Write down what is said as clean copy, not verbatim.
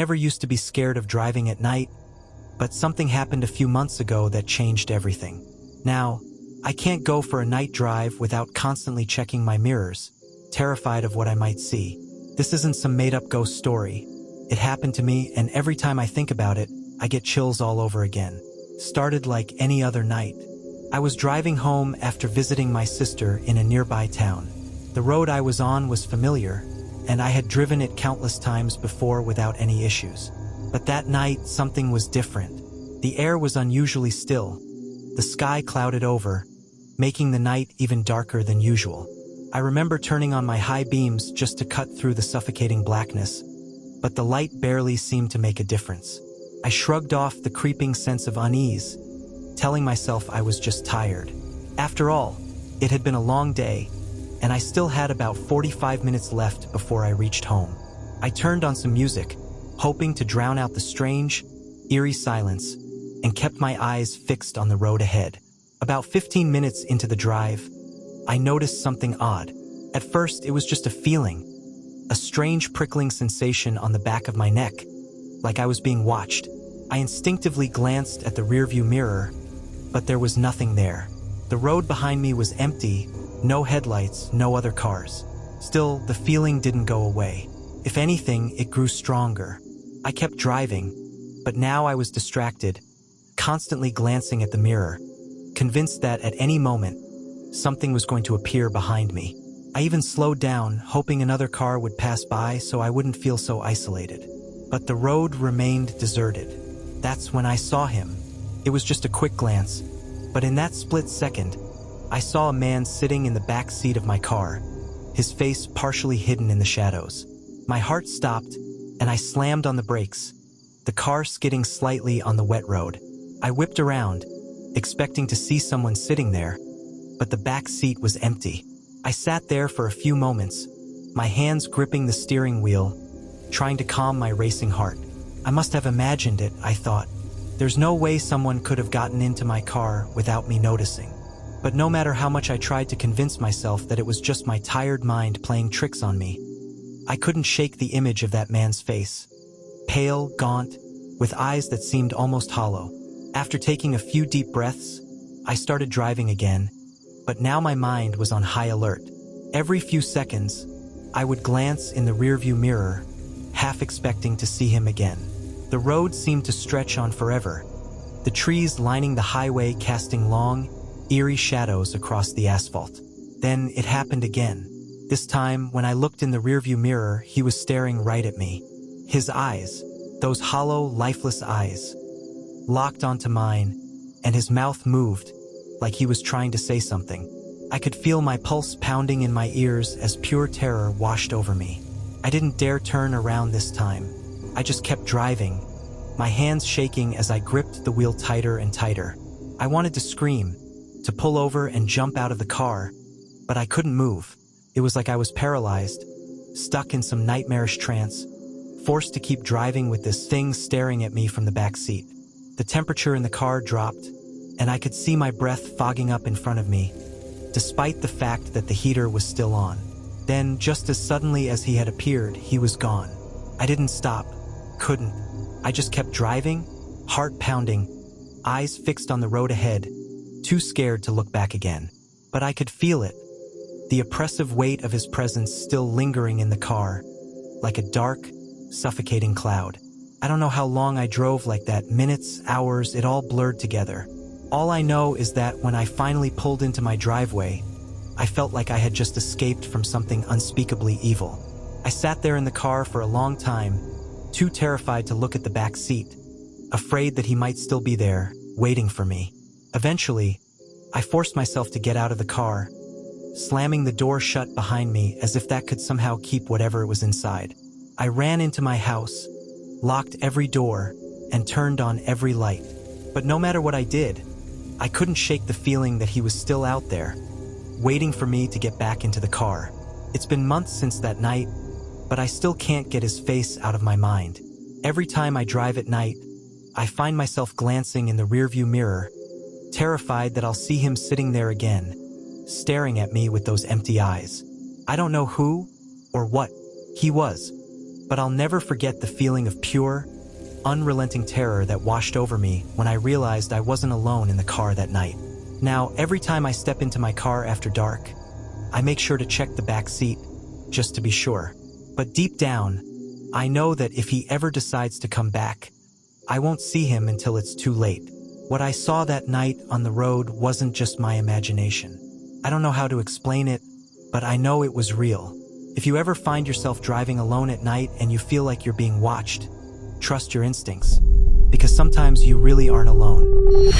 never used to be scared of driving at night, but something happened a few months ago that changed everything. Now, I can't go for a night drive without constantly checking my mirrors, terrified of what I might see. This isn't some made-up ghost story. It happened to me, and every time I think about it, I get chills all over again. Started like any other night. I was driving home after visiting my sister in a nearby town. The road I was on was familiar, and I had driven it countless times before without any issues. But that night, something was different. The air was unusually still. The sky clouded over, making the night even darker than usual. I remember turning on my high beams just to cut through the suffocating blackness, but the light barely seemed to make a difference. I shrugged off the creeping sense of unease, telling myself I was just tired. After all, it had been a long day, and I still had about 45 minutes left before I reached home. I turned on some music, hoping to drown out the strange, eerie silence, and kept my eyes fixed on the road ahead. About 15 minutes into the drive, I noticed something odd. At first, it was just a feeling, a strange prickling sensation on the back of my neck, like I was being watched. I instinctively glanced at the rearview mirror, but there was nothing there. The road behind me was empty, no headlights, no other cars. Still, the feeling didn't go away. If anything, it grew stronger. I kept driving, but now I was distracted, constantly glancing at the mirror, convinced that at any moment, something was going to appear behind me. I even slowed down, hoping another car would pass by so I wouldn't feel so isolated. But the road remained deserted. That's when I saw him. It was just a quick glance, but in that split second, I saw a man sitting in the back seat of my car, his face partially hidden in the shadows. My heart stopped, and I slammed on the brakes, the car skidding slightly on the wet road. I whipped around, expecting to see someone sitting there, but the back seat was empty. I sat there for a few moments, my hands gripping the steering wheel, trying to calm my racing heart. I must have imagined it, I thought. There's no way someone could have gotten into my car without me noticing. But no matter how much I tried to convince myself that it was just my tired mind playing tricks on me, I couldn't shake the image of that man's face. Pale, gaunt, with eyes that seemed almost hollow. After taking a few deep breaths, I started driving again, but now my mind was on high alert. Every few seconds, I would glance in the rearview mirror, half expecting to see him again. The road seemed to stretch on forever, the trees lining the highway casting long, eerie shadows across the asphalt. Then it happened again. This time, when I looked in the rearview mirror, he was staring right at me. His eyes, those hollow, lifeless eyes, locked onto mine, and his mouth moved, like he was trying to say something. I could feel my pulse pounding in my ears as pure terror washed over me. I didn't dare turn around this time. I just kept driving, my hands shaking as I gripped the wheel tighter and tighter. I wanted to scream, to pull over and jump out of the car, but I couldn't move. It was like I was paralyzed, stuck in some nightmarish trance, forced to keep driving with this thing staring at me from the back seat. The temperature in the car dropped, and I could see my breath fogging up in front of me, despite the fact that the heater was still on. Then, just as suddenly as he had appeared, he was gone. I didn't stop, couldn't. I just kept driving, heart pounding, eyes fixed on the road ahead, too scared to look back again. But I could feel it, the oppressive weight of his presence still lingering in the car, like a dark, suffocating cloud. I don't know how long I drove like that, minutes, hours, it all blurred together. All I know is that when I finally pulled into my driveway, I felt like I had just escaped from something unspeakably evil. I sat there in the car for a long time, too terrified to look at the back seat, afraid that he might still be there, waiting for me. Eventually, I forced myself to get out of the car, slamming the door shut behind me as if that could somehow keep whatever was inside. I ran into my house, locked every door, and turned on every light. But no matter what I did, I couldn't shake the feeling that he was still out there, waiting for me to get back into the car. It's been months since that night, but I still can't get his face out of my mind. Every time I drive at night, I find myself glancing in the rearview mirror, terrified that I'll see him sitting there again, staring at me with those empty eyes. I don't know who or what he was, but I'll never forget the feeling of pure, unrelenting terror that washed over me when I realized I wasn't alone in the car that night. Now, every time I step into my car after dark, I make sure to check the back seat, just to be sure. But deep down, I know that if he ever decides to come back, I won't see him until it's too late. What I saw that night on the road wasn't just my imagination. I don't know how to explain it, but I know it was real. If you ever find yourself driving alone at night and you feel like you're being watched, trust your instincts, because sometimes you really aren't alone.